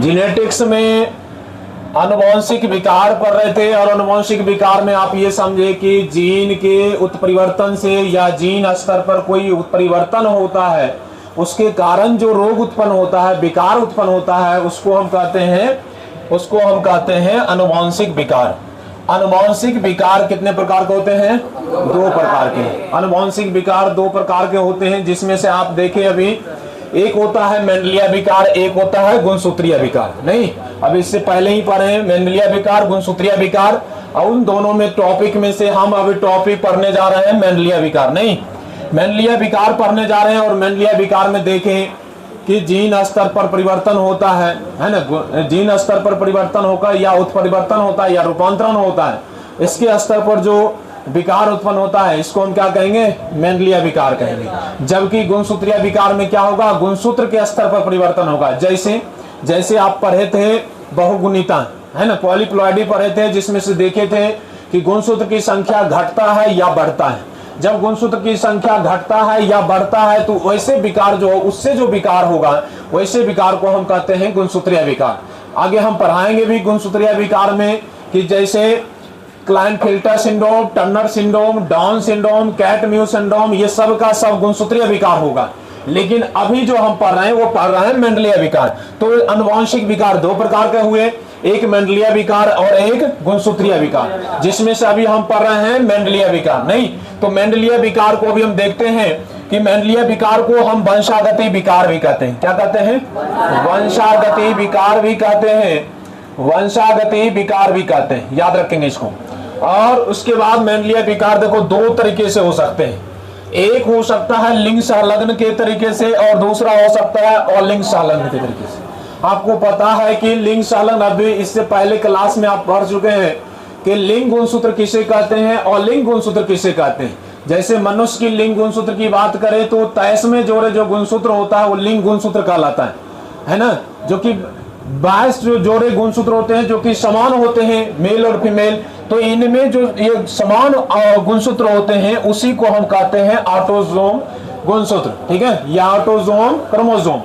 Genetics में आनुवंशिक विकार पढ़ रहे थे, और आनुवंशिक विकार में आप ये समझे कि जीन के उत्परिवर्तन से या जीन स्तर पर कोई उत्परिवर्तन होता है, उसके कारण जो रोग उत्पन्न होता है, विकार उत्पन्न होता है, उसको हम कहते हैं आनुवंशिक विकार। आनुवंशिक विकार कितने प्रकार के होते हैं? 2 प्रकार के। आनुवंशिक विकार 2 प्रकार के होते हैं, जिसमें से आप देखें अभी एक होता है मेंडेलिया विकार, एक होता है गुणसूत्रीय विकार। नहीं, अब इससे पहले ही पढ़े हैं मेंडेलिया विकार, गुणसूत्रीय विकार, और उन दोनों में टॉपिक में से हम अभी टॉपिक पढ़ने जा रहे हैं मेंडेलिया विकार। नहीं, मेंडेलिया विकार पढ़ने जा रहे हैं, और मेंडेलिया विकार में देखें कि जीन स्तर पर परिवर्तन होता है ना, जीन स्तर पर परिवर्तन होकर या उत्परिवर्तन होता है या रूपांतरण होता है, इसके स्तर पर जो विकार उत्पन्न होता है, इसको हम क्या कहेंगे? मेंडेलिया विकार कहेंगे। जबकि गुणसूत्रीय विकार में क्या होगा? गुणसूत्र के स्तर पर परिवर्तन होगा। जैसे आप पढ़े थे बहुगुणिता, है ना, पॉलीप्लॉइडी पढ़े थे, जिसमें से देखे थे कि गुणसूत्र की संख्या घटता है या बढ़ता है। जब गुणसूत्र की संख्या घटता है या बढ़ता है, तो वैसे विकार जो उससे जो विकार होगा, वैसे विकार को हम कहते हैं गुणसूत्रीय विकार। आगे हम पढ़ाएंगे भी गुणसूत्रीय विकार में कि जैसे Klinefelter syndrome, Turner syndrome, down syndrome, cat-mu syndrome, ये सब का सब गुणसूत्रीय विकार होगा। लेकिन अभी जो हम पढ़ रहे हैं वो पढ़ रहे हैं मेंडेलिया विकार। तो आनुवंशिक विकार 2 प्रकार के हुए, एक मेंडेलिया विकार और एक गुणसूत्रीय विकार, जिसमें से अभी हम पढ़ रहे हैं मेंडेलिया विकार। नहीं, तो मेंडेलिया विकार को अभी हम देखते हैं कि मेंडेलिया विकार को हम वंशागति विकार भी कहते हैं। क्या कहते हैं? वंशागति विकार भी कहते हैं, वंशागति विकार भी कहते हैं, याद रखेंगे इसको। और उसके बाद मेंडेलिया विकार देखो 2 तरीके से हो सकते हैं। एक हो सकता है लिंग संलग्न के तरीके से, और दूसरा हो सकता है अलिंग संलग्न के तरीके से। आपको पता है कि लिंग संलग्न, अभी इससे पहले क्लास में आप पढ़ चुके हैं कि लिंग गुणसूत्र किसे कहते हैं और लिंग गुणसूत्र किसे कहते हैं। जैसे मनुष्य की लिंग गुणसूत्र की बात करें तो 23वें जोड़े जो गुणसूत्र होता है वो लिंग गुणसूत्र कहलाता है ना, जो कि 22 जो जोड़े गुणसूत्र होते हैं जो कि समान होते हैं, मेल और फीमेल। तो इनमें जो ये समान गुणसूत्र होते हैं उसी को हम कहते हैं ऑटोसोम गुणसूत्र, ठीक है, या ऑटोसोम क्रोमोसोम।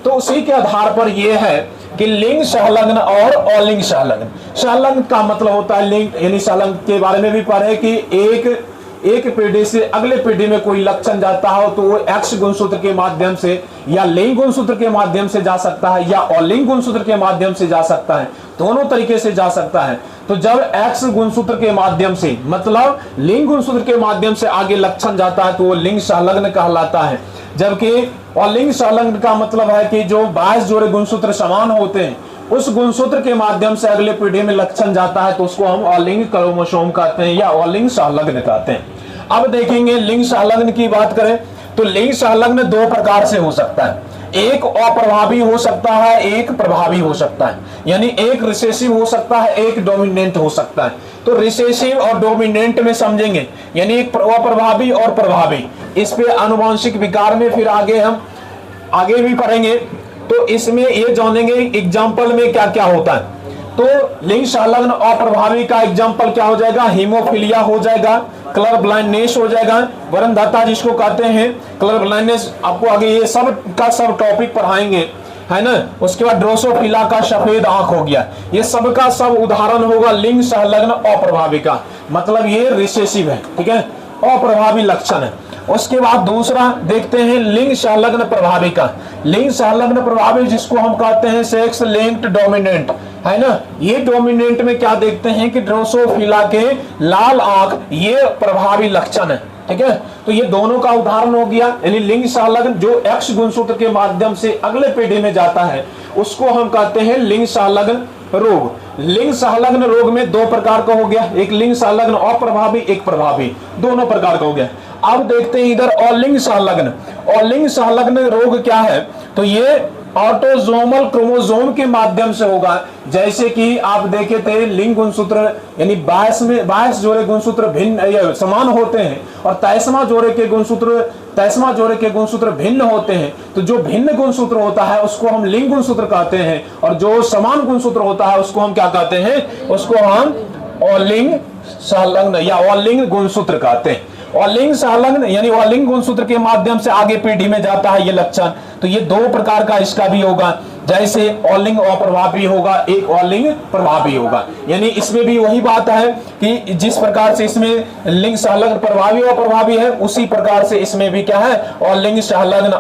तो उसी के आधार पर यह है कि लिंग संलग्न और अलिंग संलग्न। संलग्न का मतलब होता है लिंग, यानी संलग्न के बारे में भी पढ़े कि एक पीढ़ी से अगले पीढ़ी में कोई लक्षण जाता हो तो वो एक्स गुणसूत्र के माध्यम से या लिंग गुणसूत्र के माध्यम से जा सकता है या अलिंग गुणसूत्र के माध्यम से जा सकता है, दोनों तरीके से जा सकता है। तो जब एक्स गुणसूत्र के माध्यम से मतलब लिंग गुणसूत्र के माध्यम से आगे लक्षण जाता है तो वो लिंग संलग्न कहलाता है। जबकि अलिंग संलग्न का मतलब है कि जो 22 जोड़े गुणसूत्र समान होते हैं उस गुणसूत्र के माध्यम से अगले पीढ़ी में लक्षण जाता है तो उसको हम अलिंग क्रोमोसोम कहते हैं या अलिंग संलग्न कहते हैं। अब देखेंगे लिंग संलग्न की बात करें तो लिंग संलग्न 2 प्रकार से हो सकता है, एक अप्रभावी हो सकता है, एक प्रभावी हो सकता है। यानी एक रिसेसिव हो सकता है, एक डोमिनेंट हो सकता है। तो रिसेसिव और डोमिनेंट में समझेंगे, यानी एक अप्रभावी और प्रभावी। इस पे आनुवंशिक विकार में फिर आगे हम आगे भी पढ़ेंगे, तो इसमें ये जानेंगे एग्जाम्पल में क्या क्या होता है। तो लिंग संलग्न अप्रभावी का एग्जाम्पल क्या हो जाएगा? हीमोफीलिया हो जाएगा, कलर ब्लाइंडनेस हो जाएगा, वरणदाता जिसको कहते हैं, कलर ब्लाइंडनेस। आपको आगे ये सब का सब टॉपिक पढ़ाएंगे, है ना। उसके बाद ड्रोसोफिला का सफेद आंख हो गया, ये सब का सब उदाहरण होगा लिंग संलग्न अप्रभावी का, मतलब ये रिसेसिव है, ठीक है, अप्रभावी लक्षण है। उसके बाद दूसरा देखते हैं लिंग संलग्न प्रभावी का। लिंग संलग्न प्रभावी जिसको हम कहते हैं सेक्स लिंक्ड डोमिनेंट, है ना। ये डोमिनेंट में क्या देखते हैं कि ड्रोसोफिला के लाल आंख, ये प्रभावी लक्षण है, ठीक है। तो ये दोनों का उदाहरण हो गया, यानी लिंग संलग्न जो एक्स गुणसूत्र के माध्यम से अगले पीढ़ी में जाता है उसको हम कहते हैं लिंग संलग्न रोग। लिंग संलग्न रोग में 2 प्रकार का हो गया, एक लिंग संलग्न अप्रभावी, एक प्रभावी, दोनों प्रकार का हो गया। अब देखते हैं इधर अलिंग संलग्न। अलिंग संलग्न रोग क्या है? तो ये ऑटोसोमल क्रोमोसोम के माध्यम से होगा। जैसे कि आप देखे थे लिंग गुणसूत्र यानी 22 जोड़े गुणसूत्र भिन्न समान होते हैं और 23वां जोड़े के गुणसूत्र भिन्न होते हैं। तो जो भिन्न गुणसूत्र होता है उसको हम लिंग गुणसूत्र कहते हैं और जो समान गुणसूत्र होता है उसको हम क्या कहते हैं? उसको हम अलिंग संलग्न या अलिंग गुणसूत्र कहते हैं। अलिंग संलग्न यानी अलिंग गुणसूत्र के माध्यम से आगे पीढ़ी में जाता है ये लक्षण। तो ये 2 प्रकार का इसका भी होगा, जैसे ऑलिंग अप्रभावी होगा, एक ऑलिंग प्रभावी होगा। यानी इसमें भी वही बात है कि जिस प्रकार से इसमें लिंग संलग्न प्रभावी और अप्रभावी है, उसी प्रकार से इसमें भी क्या है, ऑलिंग संलग्न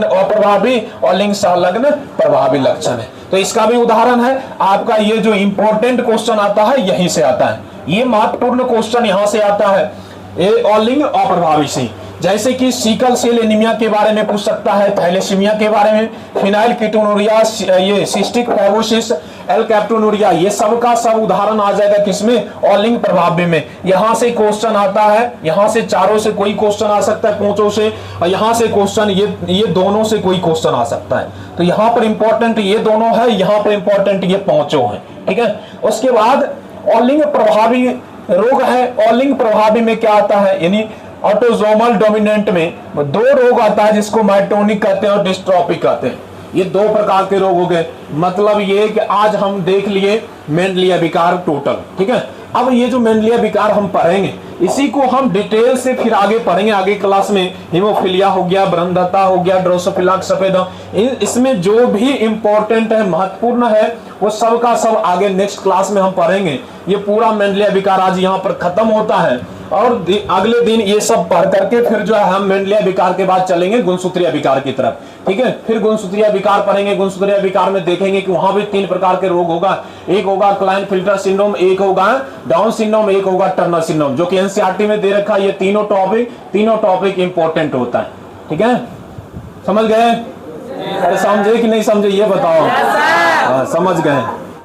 अप्रभावी और लिंग संलग्न प्रभावी लक्षण है। तो इसका भी उदाहरण है आपका ये जो इंपॉर्टेंट क्वेश्चन आता है यहीं से आता है, ये महत्वपूर्ण क्वेश्चन यहां से आता है, ये ऑलिंग अप्रभावी से। जैसे कि सीकल सेल एनीमिया के बारे में पूछ सकता है, थैलेसीमिया के बारे में, फिनाइल कीटोनुरिया, ये सिस्टिक फाइब्रोसिस, एल कैप्टोनुरिया, ये सब का सब उदाहरण आ जाएगा किसमें, ऑलिंग प्रभावी में। यहां से क्वेश्चन आता है, यहां से चारों से कोई क्वेश्चन आ सकता है, पांचों से, और यहां से क्वेश्चन ये दोनों से कोई क्वेश्चन आ सकता है। तो यहां पर इंपॉर्टेंट ये दोनों है, यहां पर इंपॉर्टेंट ये पांचों है, ठीक है। उसके बाद ऑलिंग प्रभावी रोग है। ऑलिंग प्रभावी में क्या आता है, यानी ऑटोसोमल डोमिनेंट में दो रोग आता है जिसको माइटोनिक कहते हैं और डिस्ट्रोफिक कहते हैं। ये दो प्रकार के रोग हो गए। मतलब ये कि आज हम देख लिए मेंडेलिया विकार टोटल, ठीक है। अब ये जो मेंडेलिया विकार हम पढ़ेंगे, इसी को हम डिटेल से फिर आगे पढ़ेंगे, आगे क्लास में। हीमोफीलिया हो गया, ब्रह्मदत्ता हो गया, ड्रोसोफिला सफेद, इसमें जो भी इंपॉर्टेंट है, महत्वपूर्ण है, वो सब का सब आगे नेक्स्ट क्लास में हम पढ़ेंगे। ये पूरा मेंडेलिया विकार आज यहाँ पर खत्म होता है और अगले दिन ये सब पढ़ करके फिर जो है हम मेंडेलिया विकार के बाद चलेंगे गुणसूत्रीय विकार की तरफ, ठीक है। फिर गुणसूत्रीय विकार पढ़ेंगे। गुणसूत्रीय विकार में देखेंगे कि वहां भी तीन प्रकार के रोग होगा, एक होगा क्लाइनफिल्टर सिंड्रोम, एक होगा डाउन सिंड्रोम, एक होगा टर्नर सिंड्रोम, जो कि एनसीईआरटी में दे रखा है। ये तीनों टॉपिक इंपॉर्टेंट होता है, ठीक है। समझ गए? समझे कि नहीं समझे ये बताओ। समझ गए।